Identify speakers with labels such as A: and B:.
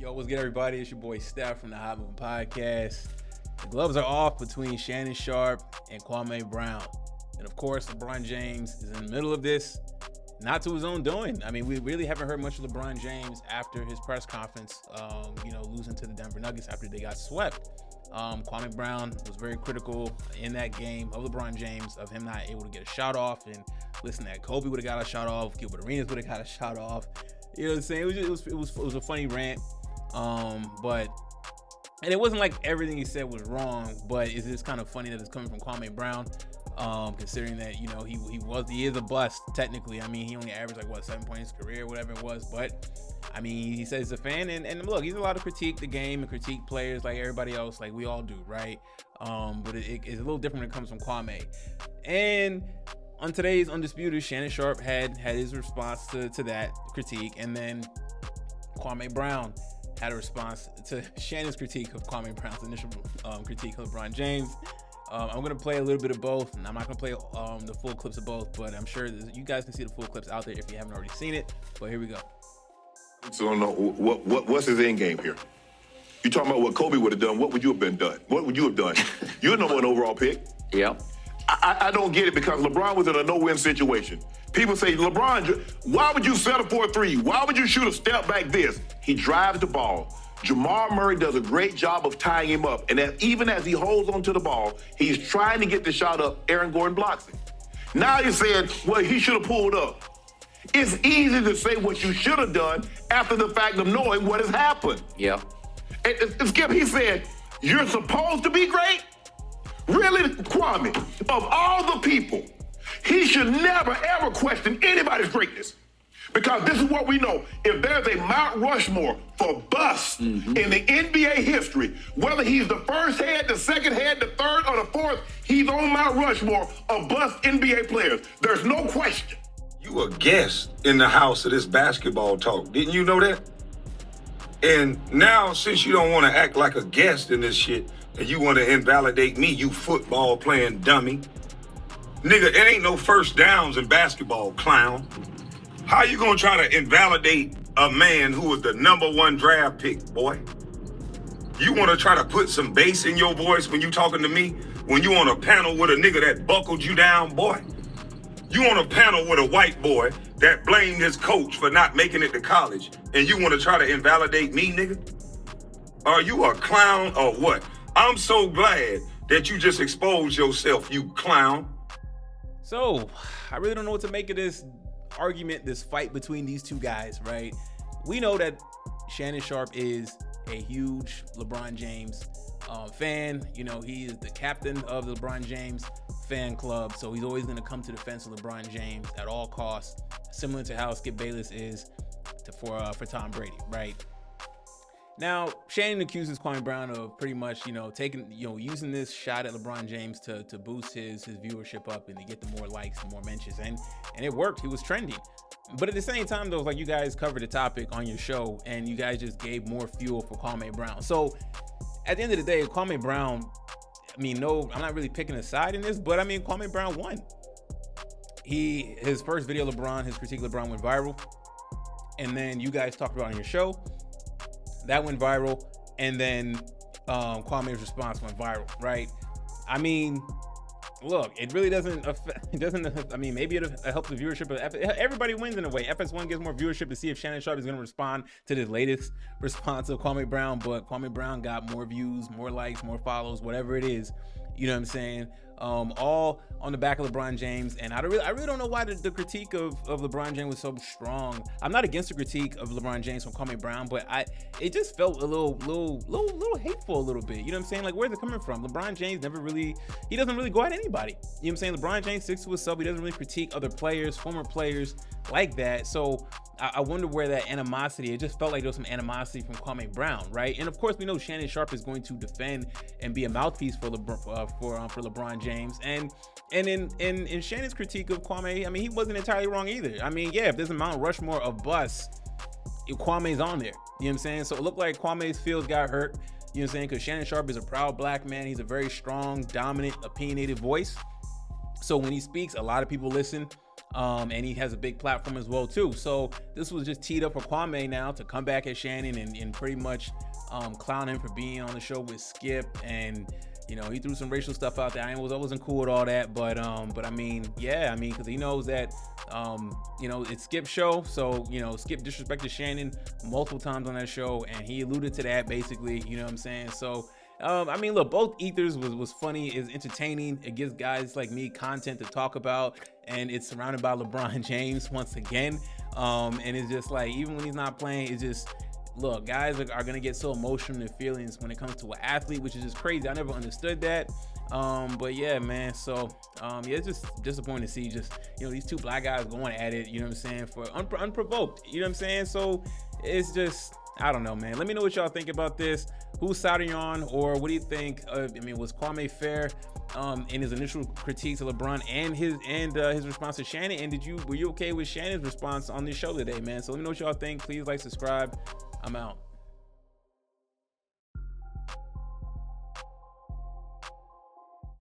A: Yo, what's good, everybody? It's your boy Steph from the Hot Moving Podcast. The gloves are off between Shannon Sharpe and Kwame Brown. And of course, LeBron James is in the middle of this, not to his own doing. I mean, we really haven't heard much of LeBron James after his press conference, losing to the Denver Nuggets after they got swept. Kwame Brown was very critical in that game of LeBron James, of him not able to get a shot off, and listen, that Kobe would have got a shot off, Gilbert Arenas would have got a shot off. You know what I'm saying? It was a funny rant. And it wasn't like everything he said was wrong, but it's just kind of funny that it's coming from Kwame Brown, considering that, you know, he is a bust technically. I mean, he only averaged 7 points in his career, whatever it was, but I mean, he says he's a fan, and look, he's allowed to critique the game and critique players like everybody else, like we all do, right? But it's a little different when it comes from Kwame. And on today's Undisputed, Shannon Sharpe had his response to that critique, and then Kwame Brown had a response to Shannon's critique of Kwame Brown's initial critique of LeBron James. I'm going to play a little bit of both, and I'm not going to play the full clips of both, but I'm sure you guys can see the full clips out there if you haven't already seen it. But here we go.
B: So what's his end game here? You talking about what Kobe would have done? What would you have done? What would you have done? You're the number one overall pick.
C: Yeah.
B: I don't get it, because LeBron was in a no-win situation. People say, LeBron, why would you settle for a three? Why would you shoot a step back this? He drives the ball. Jamal Murray does a great job of tying him up. And even as he holds onto the ball, he's trying to get the shot up. Aaron Gordon blocks it. Now you're saying, well, he should have pulled up. It's easy to say what you should have done after the fact of knowing what has happened.
C: Yeah.
B: And Skip, he said, you're supposed to be great? Really, Kwame, of all the people, he should never, ever question anybody's greatness. Because this is what we know. If there's a Mount Rushmore for busts in the NBA history, whether he's the first head, the second head, the third, or the fourth, he's on Mount Rushmore of bust NBA players. There's no question.
D: You a guest in the house of this basketball talk. Didn't you know that? And now, since you don't want to act like a guest in this shit, and you want to invalidate me, you football playing dummy. Nigga, it ain't no first downs in basketball, clown. How you gonna try to invalidate a man who was the #1 draft pick, boy? You wanna try to put some bass in your voice when you talking to me? When you on a panel with a nigga that buckled you down, boy? You on a panel with a white boy that blamed his coach for not making it to college, and you wanna try to invalidate me, nigga? Are you a clown or what? I'm so glad that you just exposed yourself, you clown.
A: So, I really don't know what to make of this argument, this fight between these two guys, right? We know that Shannon Sharpe is a huge LeBron James fan. You know, he is the captain of the LeBron James fan club, so he's always going to come to the defense of LeBron James at all costs, similar to how Skip Bayless is for Tom Brady, right? Now, Shannon accuses Kwame Brown of pretty much, using this shot at LeBron James to boost his viewership up and to get the more likes, the more mentions, and it worked. He was trending. But at the same time, though, like, you guys covered the topic on your show, and you guys just gave more fuel for Kwame Brown. So at the end of the day, Kwame Brown, I'm not really picking a side in this, but I mean, Kwame Brown won. His first video, his critique of LeBron went viral, and then you guys talked about it on your show. That went viral, and then Kwame's response went viral, right? I mean, look, it really doesn't affect, maybe it helps the viewership, but everybody wins in a way. FS1 gets more viewership to see if Shannon Sharpe is going to respond to this latest response of Kwame Brown, but Kwame Brown got more views, more likes, more follows, whatever it is. You know what I'm saying? All on the back of LeBron James, and I really don't know why the critique of LeBron James was so strong. I'm not against the critique of LeBron James from Kwame Brown, but it just felt a little hateful a little bit. You know what I'm saying? Like, where's it coming from? LeBron James he doesn't really go at anybody. You know what I'm saying? LeBron James sticks to himself. He doesn't really critique other players, former players like that. So I wonder where that animosity, it just felt like there was some animosity from Kwame Brown, right? And of course, we know Shannon Sharpe is going to defend and be a mouthpiece for LeBron James. And in Shannon's critique of Kwame, I mean, he wasn't entirely wrong either. I mean, yeah, if there's a Mount Rushmore of busts, Kwame's on there. You know what I'm saying? So it looked like Kwame's feels got hurt. You know what I'm saying? Because Shannon Sharpe is a proud black man. He's a very strong, dominant, opinionated voice. So when he speaks, a lot of people listen. And he has a big platform as well too. So this was just teed up for Kwame now to come back at Shannon and pretty much clown him for being on the show with Skip. And you know, he threw some racial stuff out there. I wasn't cool with all that, but I mean, yeah, I mean, because he knows that you know, it's Skip's show, so you know, Skip disrespected Shannon multiple times on that show, and he alluded to that basically. You know what I'm saying? So I mean, look, both ethers was funny, is entertaining. It gives guys like me content to talk about, and it's surrounded by LeBron James once again. And it's just like, even when he's not playing, it's just, look, guys are gonna get so emotional in their feelings when it comes to an athlete, which is just crazy. I never understood that. But yeah, man. So yeah, it's just disappointing to see just, you know, these two black guys going at it. You know what I'm saying? For unprovoked. You know what I'm saying? So it's just, I don't know, man. Let me know what y'all think about this. Whose side are you on, or what do you think? I mean, was Kwame fair in his initial critiques of LeBron and his response to Shannon? And were you okay with Shannon's response on this show today, man? So let me know what y'all think. Please like, subscribe. I'm out.